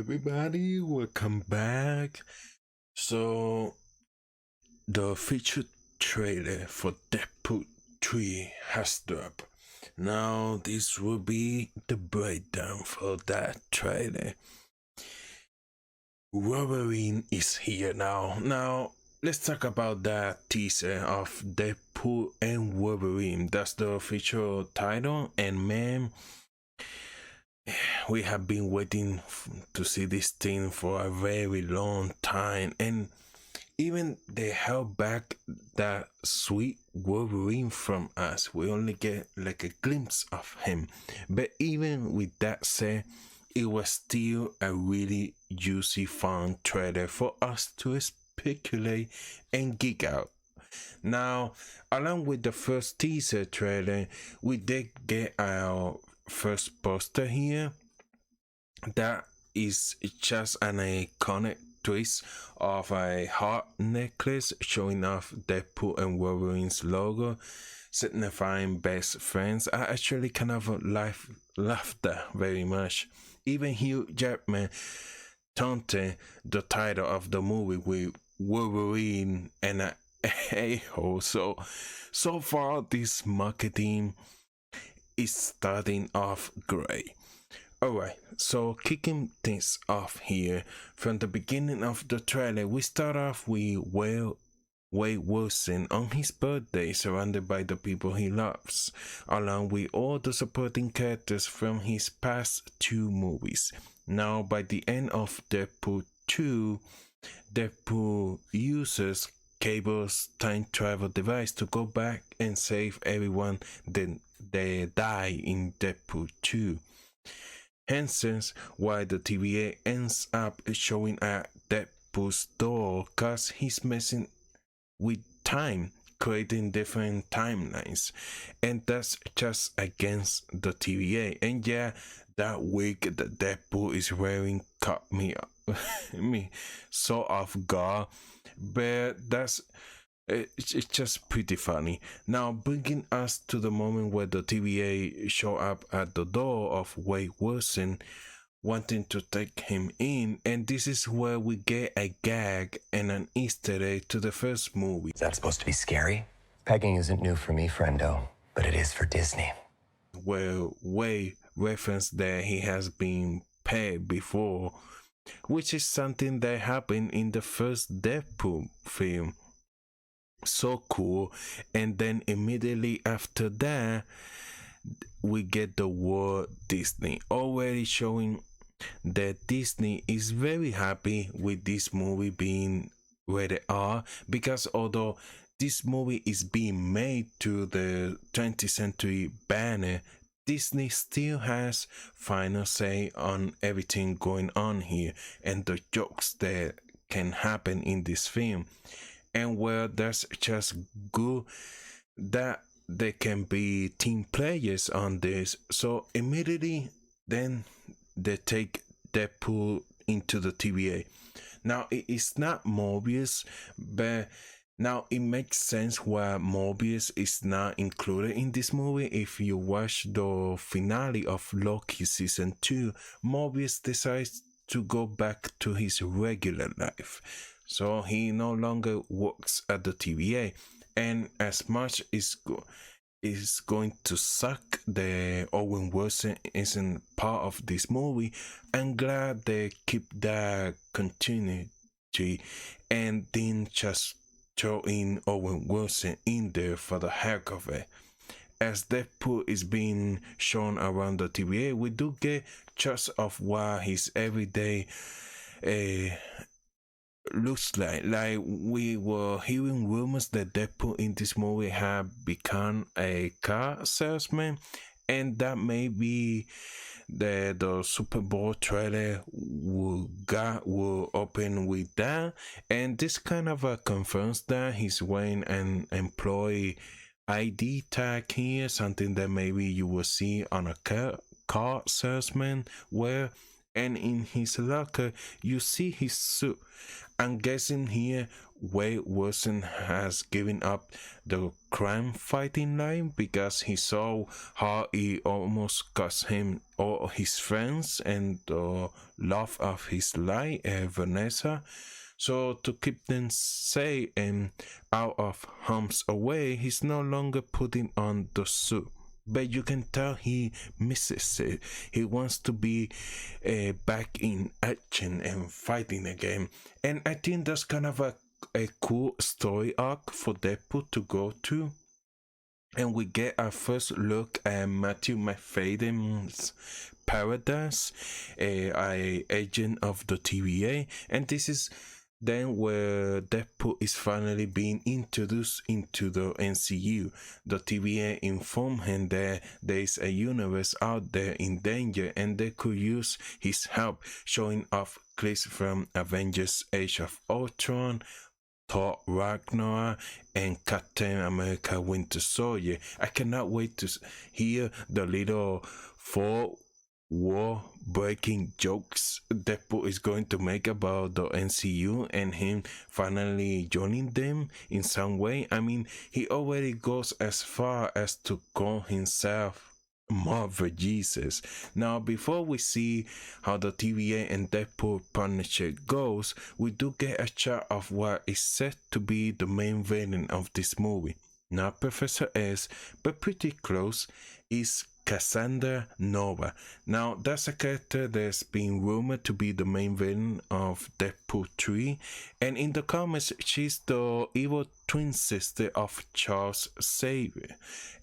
everybody, welcome back. So, the featured trailer for Deadpool 3 has dropped. Now, this will be the breakdown for that trailer. Wolverine is here now. Now, let's talk about that teaser of Deadpool and Wolverine. That's the official title, and man, we have been waiting to see this thing for a very long time, and even they held back that sweet Wolverine from us. We only get like a glimpse of him, but even with that said, it was still a really juicy fun trailer for us to speculate and geek out. Now, along with the first teaser trailer, we did get our first poster here. That is just an iconic twist of a heart necklace showing off Deadpool and Wolverine's logo, signifying best friends. I actually kind of laughed that very much. Even Hugh Jackman taunted the title of the movie with Wolverine and a a-hole. So far, this marketing is starting off great. Alright, so kicking things off here, from the beginning of the trailer, we start off with Wade Wilson on his birthday, surrounded by the people he loves, along with all the supporting characters from his past two movies. Now, by the end of Deadpool 2, Deadpool uses Cable's time travel device to go back and save everyone that they die in Deadpool 2. Hence, why the TVA ends up showing at Deadpool's door, cause he's messing with time, creating different timelines, and that's just against the TVA. And yeah, that wig that Deadpool is wearing caught me so off guard, but it's just pretty funny. Now, bringing us to the moment where the TVA show up at the door of Wade Wilson, wanting to take him in, and this is where we get a gag and an Easter egg to the first movie. Is that supposed to be scary? Pegging isn't new for me, friendo, but it is for Disney. Where Wade referenced that he has been pegged before, which is something that happened in the first Deadpool film. So cool. And then immediately after that, we get the word Disney, already showing that Disney is very happy with this movie being rated R, because although this movie is being made to the 20th century banner, Disney still has final say on everything going on here and the jokes that can happen in this film. And well, that's just good that there can be team players on this. So immediately then they take Deadpool into the TVA. Now it is not Morbius, but now it makes sense why Morbius is not included in this movie. If you watch the finale of Loki season 2, Morbius decides to go back to his regular life. So he no longer works at the TVA, and as much is going to suck that Owen Wilson isn't part of this movie, I'm glad they keep that continuity and then just throw in Owen Wilson in there for the heck of it. As Deadpool is being shown around the TVA, we do get shots of what his everyday looks like we were hearing rumors that Deadpool in this movie had become a car salesman, and that may be the Super Bowl trailer will open with that, and this kind of confirms that he's wearing an employee ID tag here, something that maybe you will see on a car salesman wear. and in his locker you see his suit. I'm guessing here Wade Wilson has given up the crime fighting line because he saw how it almost cost him all his friends and the love of his life, Vanessa. So to keep them safe and out of harm's way, he's no longer putting on the suit. But you can tell he misses it. He wants to be back in action and fighting again. And I think that's kind of a cool story arc for Deadpool to go to. And we get our first look at Matthew McFadden's Paradise, a agent of the TVA, and this is then where Deadpool is finally being introduced into the MCU. The TVA informed him that there is a universe out there in danger and they could use his help, showing off clips from Avengers Age of Ultron, Thor Ragnarok, and Captain America Winter Soldier. I cannot wait to hear the little four war breaking jokes Deadpool is going to make about the MCU and him finally joining them in some way. I mean, he already goes as far as to call himself Marvel Jesus. Now, before we see how the TVA and Deadpool partnership goes, we do get a shot of what is said to be the main villain of this movie. Not Professor S, but pretty close, is Cassandra Nova. Now, that's a character that's been rumored to be the main villain of Deadpool 3, and in the comics, she's the evil twin sister of Charles Xavier.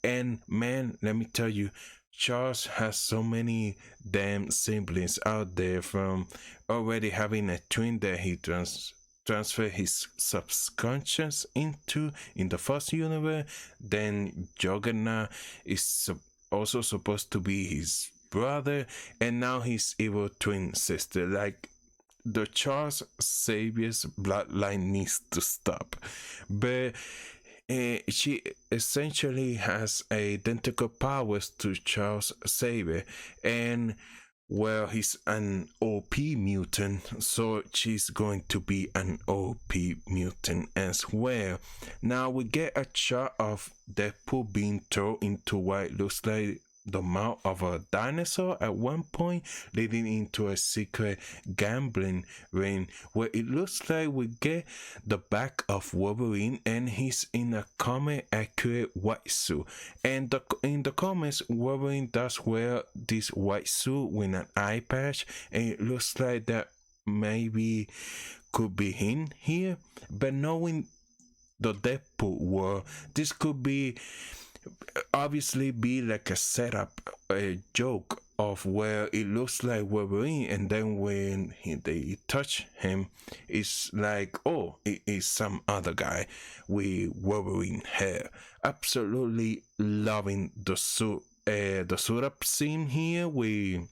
And man, let me tell you, Charles has so many damn siblings out there, from already having a twin that he transfer his subconscious into in the first universe. Then Juggernaut is also supposed to be his brother, and now his evil twin sister. Like, the Charles Xavier's bloodline needs to stop. But she essentially has identical powers to Charles Xavier, and well, he's an OP mutant, so she's going to be an OP mutant as well. Now we get a shot of Deadpool being thrown into what looks like the mouth of a dinosaur at one point, leading into a secret gambling ring where it looks like we get the back of Wolverine and he's in a comic accurate white suit. And in the comics, Wolverine does wear this white suit with an eye patch, and it looks like that maybe could be him here. But knowing the Deadpool world, this could be obviously be like a setup, a joke of where it looks like Wolverine, and then when they touch him, it's like, oh, it is some other guy with Wolverine hair. Absolutely loving the suit up scene here with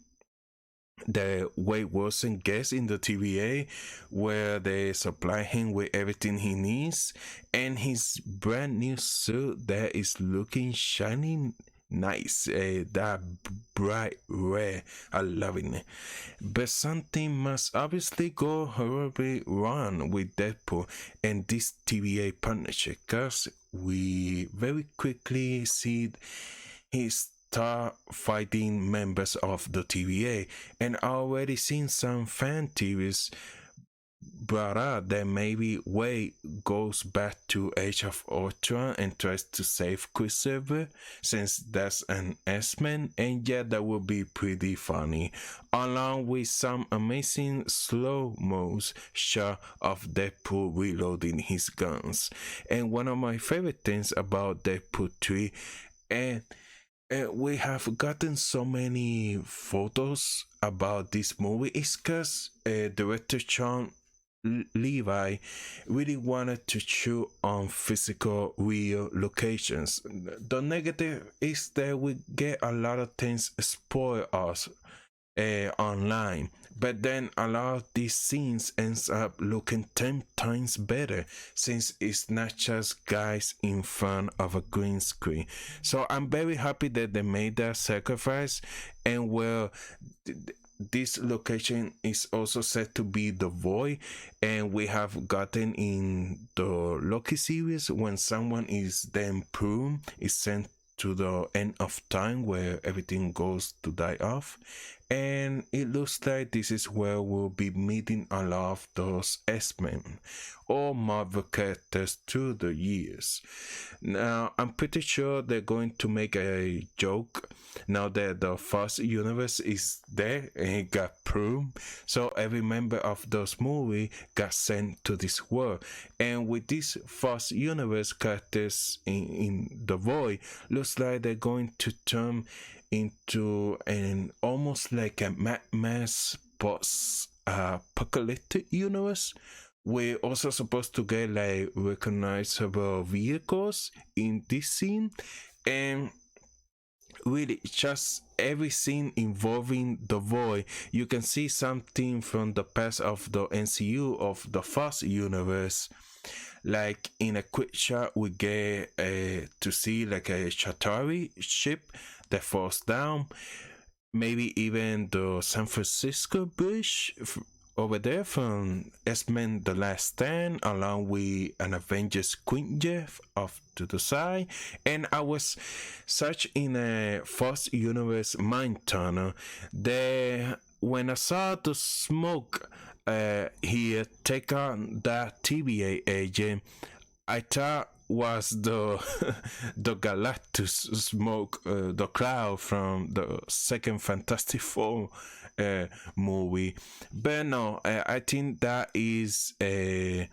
the Wade Wilson guest in the TVA, where they supply him with everything he needs, and his brand new suit that is looking shiny nice, that bright red. I loving it. But something must obviously go horribly wrong with Deadpool and this TVA partnership, because we very quickly see his start fighting members of the TVA, and I already seen some fan theories brought up that maybe Wade goes back to Age of Ultron and tries to save Quicksilver, since that's an X-Men, and yeah, that would be pretty funny, along with some amazing slow-mo's shot of Deadpool reloading his guns. And one of my favorite things about Deadpool 3, and we have gotten so many photos about this movie, is because director Sean Levi really wanted to shoot on physical, real locations. The negative is that we get a lot of things spoil us online, but then a lot of these scenes ends up looking 10 times better, since it's not just guys in front of a green screen. So I'm very happy that they made that sacrifice, and well, this location is also said to be the void, and we have gotten in the Loki series when someone is then pruned, is sent to the end of time where everything goes to die off, and it looks like this is where we'll be meeting a lot of those X-Men or Marvel characters through the years. Now I'm pretty sure they're going to make a joke now that the Fox universe is there and it got pruned, so every member of those movies got sent to this world, and with these Fox universe characters in the void, looks like they're going to turn into an almost like a Mad Max post apocalyptic universe. We're also supposed to get like recognizable vehicles in this scene, and really just every scene involving the void, you can see something from the past of the MCU of the Fox universe. Like in a quick shot, we get to see like a Shatari ship that falls down. Maybe even the San Francisco bridge over there from X-Men The Last Stand, along with an Avengers Quinjet off to the side. And I was such in a Fox Universe mind tunnel that when I saw the smoke here take on that TVA agent, I thought was the the Galactus smoke, the cloud from the second Fantastic Four movie, but no, I think that is the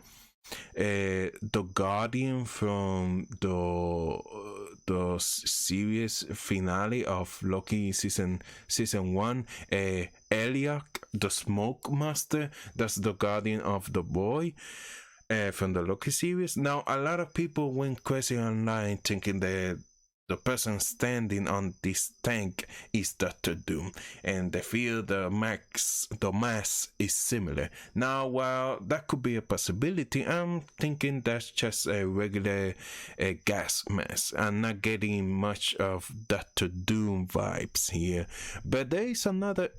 Guardian from the series finale of Loki season 1, Eliak, the Smoke Master. That's the Guardian of the Boy from the Loki series. Now, a lot of people went crazy online thinking that the person standing on this tank is Doctor Doom, and they feel the mass is similar. Now, while that could be a possibility, I'm thinking that's just a regular gas mask. I'm not getting much of Doctor Doom vibes here, but there is another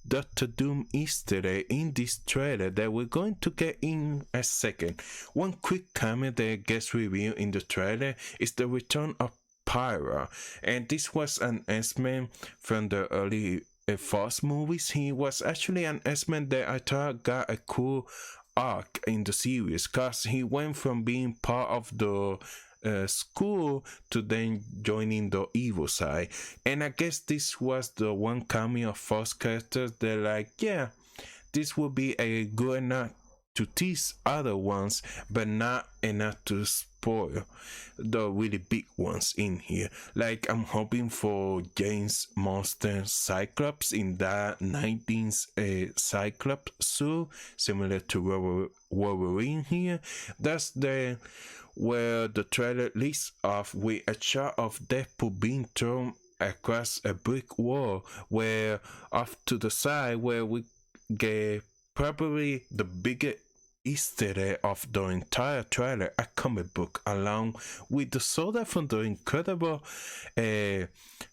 Doctor Doom Easter egg in this trailer that we're going to get in a second. One quick comment that gets revealed in the trailer is the return of Pyra, and this was an X-Men from the early Fox movies. He was actually an X-Men that I thought got a cool arc in the series, cause he went from being part of the school to then joining the evil side, and I guess this was the one cameo of Fox characters that like, yeah, this would be a good enough to tease other ones, but not enough to spoil the really big ones in here. Like, I'm hoping for James Monster Cyclops in that 19th Cyclops suit, similar to Wolverine here. That's the where the trailer leads off with a shot of Deadpool being thrown across a brick wall, where off to the side where we get probably the biggest Easter egg of the entire trailer, a comic book along with the soda from the Incredible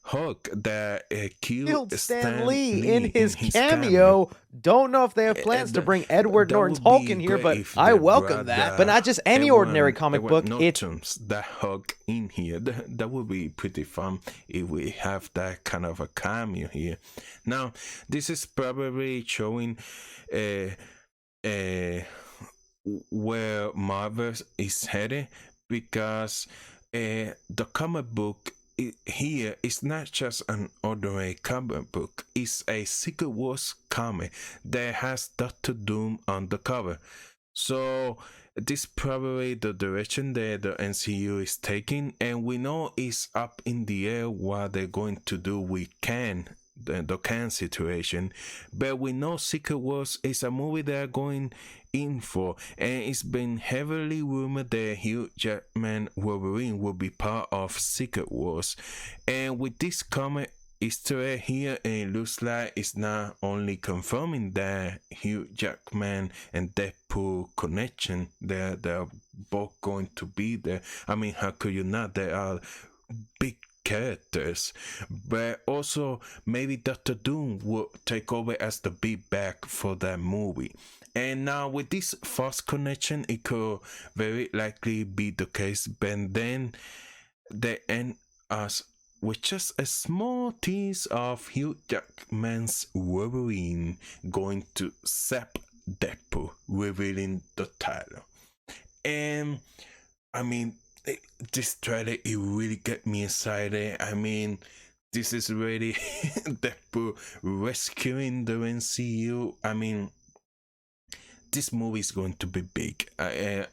Hulk that killed Stan Lee in his cameo. Don't know if they have plans to bring Edward Norton's Hulk in here, but I welcome that. But not just any ordinary comic book. It's that Hulk in here. That would be pretty fun if we have that kind of a cameo here. Now, this is probably showing where Marvel is headed, because the comic book here is not just an ordinary comic book. It's a Secret Wars comic that has Doctor Doom on the cover. So this is probably the direction that the MCU is taking, and we know it's up in the air what they're going to do with Kang, the Kang situation, but we know Secret Wars is a movie they're going in for, and it's been heavily rumored that Hugh Jackman Wolverine will be part of Secret Wars. And with this comic Easter egg here, and it looks like it's not only confirming that Hugh Jackman and Deadpool connection, they're both going to be there. I mean, how could you not? They are big characters, but also maybe Doctor Doom will take over as the beat back for that movie. And now with this false connection, it could very likely be the case, but then they end us with just a small tease of Hugh Jackman's Wolverine going to zap Deadpool, revealing the title. And I mean, this trailer, it really get me excited. I mean, this is really Deadpool rescuing the MCU. I mean, this movie is going to be big. I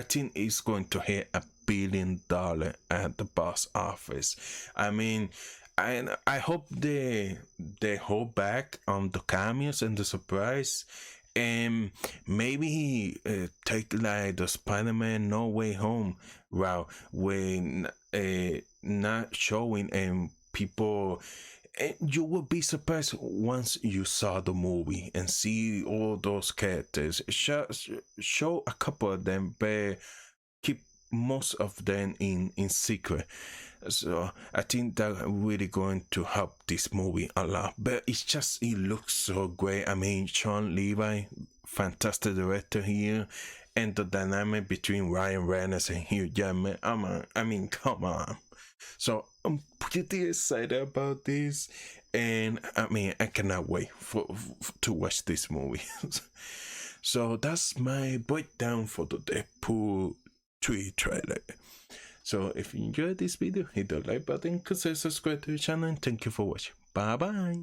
think it's going to hit $1 billion at the box office. I mean, I hope they hold back on the cameos and the surprise, and maybe take like the Spider-Man No Way Home route, when not showing and people. And you will be surprised once you saw the movie and see all those characters. Show a couple of them, but keep most of them in secret. So I think that really going to help this movie a lot. But it looks so great. I mean, Sean Levi, fantastic director here, and the dynamic between Ryan Reynolds and Hugh Jackman. I mean, come on. So I'm pretty excited about this, and I mean, I cannot wait to watch this movie. So that's my breakdown for the Deadpool 3 trailer. So if you enjoyed this video, hit the like button, consider subscribe to the channel, and thank you for watching. Bye bye.